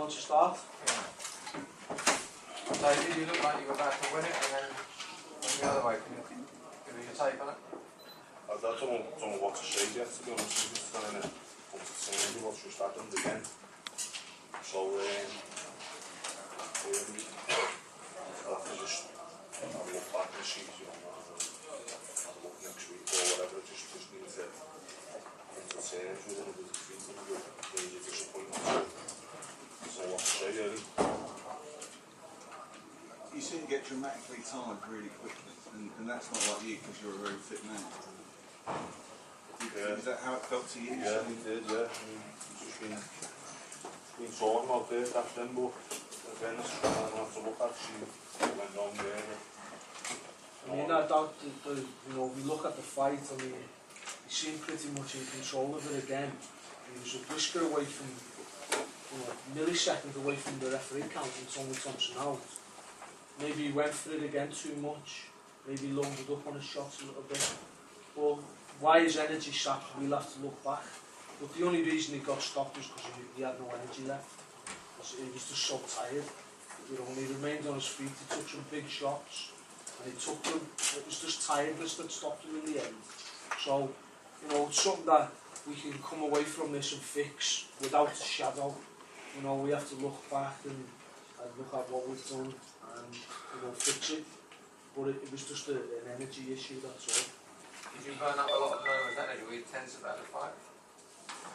once you start. David, you look like you were about to win it, and then went the other way. Can you give me your take on it? I don't know what to say yet, to be honest with you. It's kind of come to see what's just happened again. So, I'll have to just have a look back and see, you know, have a look next week or whatever. I just need to come to terms with it. It was a major disappointment. So what to say, really. You seem to get dramatically tired really quickly, and that's not like you because you're a very fit man. Is that how it felt to you? Yeah, it did, yeah. I mean, it's just been talking about this, that then, but again, it's something I have to look at, see what went on there. I mean, I doubt that, you know, we look at the fight, I mean, he seemed pretty much in control of it again. He was a whisker away from, you know, milliseconds away from the referee counting Tony Thompson out. Maybe he went for it again too much, maybe loaded up on his shots a little bit. But why his energy sapped, we'll have to look back. But the only reason he got stopped was because he had no energy left. He was just so tired. You know, and he remained on his feet, he took some big shots, and he took them. It was just tiredness that stopped him in the end. So, you know, it's something that we can come away from this and fix without a shadow. You know, we have to look back and look at what we've done and, you know, fix it. But it was just an energy issue, that's all. Did you burn up a lot of nervous energy? Were you tense about the fight?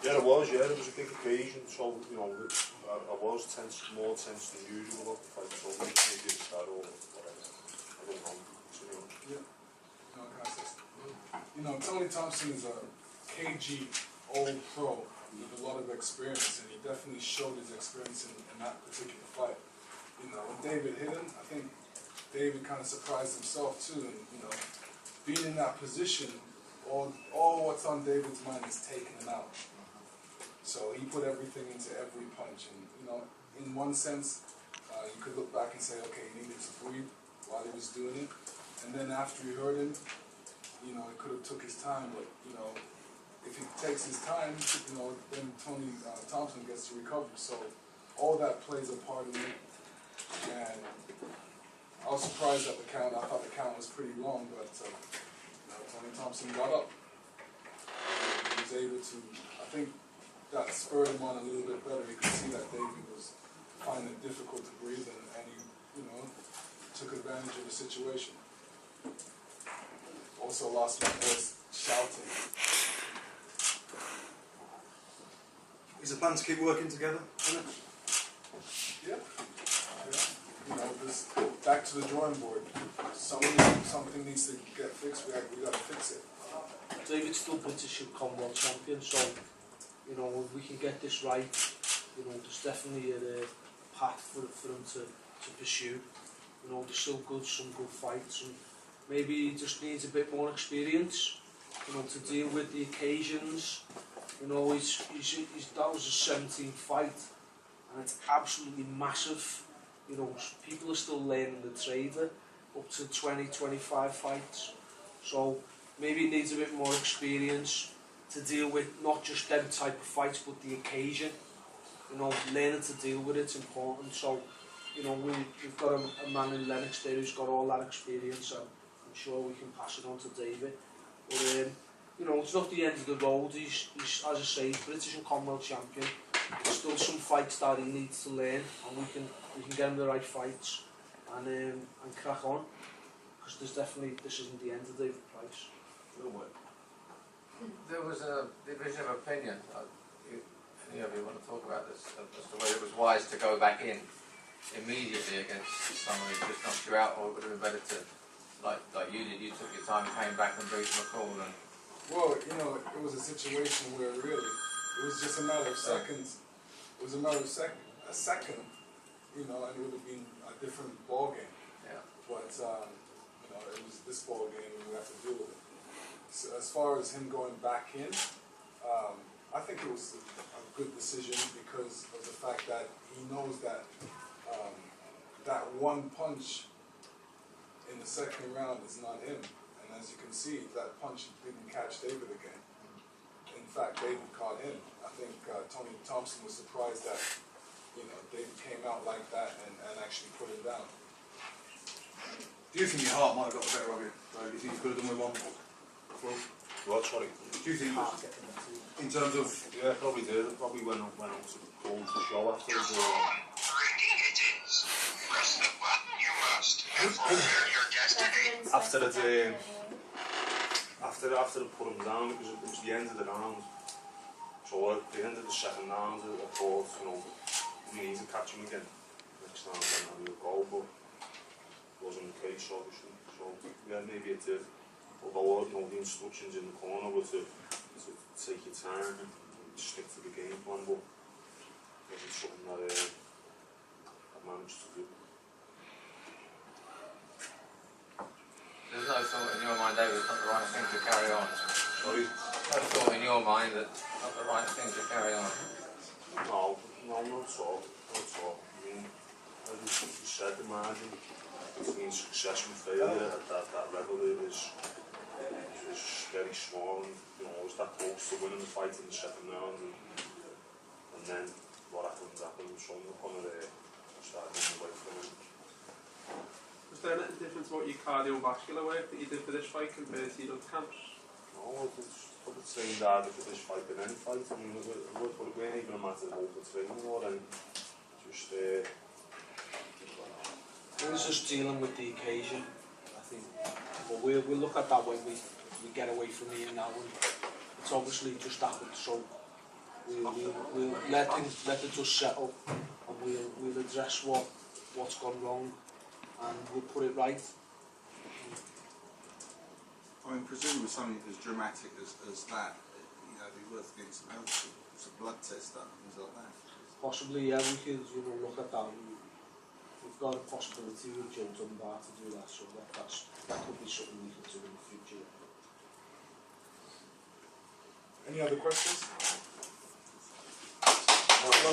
Yeah, it was a big occasion, so, you know, I was tense, more tense than usual about the fight, so maybe it's that or whatever. I don't know. Yeah. No, can I say something? You know, Tony Thompson is a KG old pro with a lot of experience, and he definitely showed his experience in that particular fight. You know, when David hit him, I think David kind of surprised himself too, and, you know, being in that position, all what's on David's mind is taking him out. So he put everything into every punch, and, you know, in one sense, you could look back and say, okay, he needed to breathe while he was doing it, and then after he hurt him, you know, he could have took his time, but, you know, if he takes his time, you know, then Tony Thompson gets to recover. So all that plays a part in it, and I was surprised at the count. I thought the count was pretty long, but you know, Tony Thompson got up. He was able to, I think that spurred him on a little bit better. You could see that David was finding it difficult to breathe, and he, you know, took advantage of the situation. Also lost my voice shouting. Is the plan to keep working together? Yeah. You know, just back to the drawing board. Something needs to get fixed. We got to fix it. David's still British and Commonwealth champion, so, you know, if we can get this right, you know, there's definitely a path for him to pursue. You know, there's still some good fights, and maybe he just needs a bit more experience, you know, to deal with the occasions. You know, that was his 17th fight, and it's absolutely massive. You know, people are still learning the trade up to 20-25 fights. So maybe he needs a bit more experience to deal with not just them type of fights, but the occasion. You know, learning to deal with it's important. So, you know, we've got a man in Lennox there who's got all that experience, and I'm sure we can pass it on to David. But you know, it's not the end of the road. He's as I say, British and Commonwealth champion. There's still some fights that he needs to learn, and we can get him the right fights and crack on. Because this isn't the end of David Price. There was a division of opinion. Any of you want to talk about this as to whether it was wise to go back in immediately against someone who just knocked you out, or it would have been better to, like you did, you took your time, came back and beat McCall. And well, you know, it was a situation where really it was just a matter of seconds. It was a matter of a second, you know, and it would have been a different ball game. Yeah. But you know, it was this ball game, and we have to deal with it. So as far as him going back in, I think it was a good decision because of the fact that he knows that that one punch in the second round is not him. And as you can see, that punch didn't catch David again. In fact, David caught him. I think Tony Thompson was surprised that they came out like that and actually put it down. Do you think your heart might have got the better of you? Do you think you could have done with one? Well, Well, sorry. do you think, Can't get them to in terms of, Yeah, probably did. Probably went out to close the show after the Breaking it is. Press the button you must and fulfill your destiny. after they put him down, it was the end of the round. So at the end of the second round, I thought, we need to catch him again next round and we'll go, but it wasn't the case obviously. So yeah, maybe it did. Although the instructions in the corner were to take your time and stick to the game plan, but it wasn't something that I managed to do. There's no thought in your mind, David, it's not the right thing to carry on. Sorry? No thought in your mind that it's not the right thing to carry on. No, not at all. Not at all. I mean, as you said, the margin between success and failure at that level is very small, and I was that close to winning the fight in the second round, and then what happened, so I'm not going to start running away from it. Was there any difference about your cardiovascular work that you did for this fight compared to your other camps? No, it's probably trained harder for this fight than any fight. I mean, it weren't even a matter of over-training or anything, just it was just dealing with the occasion, I think. But we'll look at that when we get away from here now, and it's obviously just happened, so we'll let the dust settle, and we'll address what's gone wrong, and we'll put it right. I mean, presumably something as dramatic as that, it'd be worth getting some help, some blood tests done, things like that. Possibly, yeah, we could look at that. We've got a possibility with Joe Dunbar to do that, so that could be something we could do in the future. Any other questions? Well,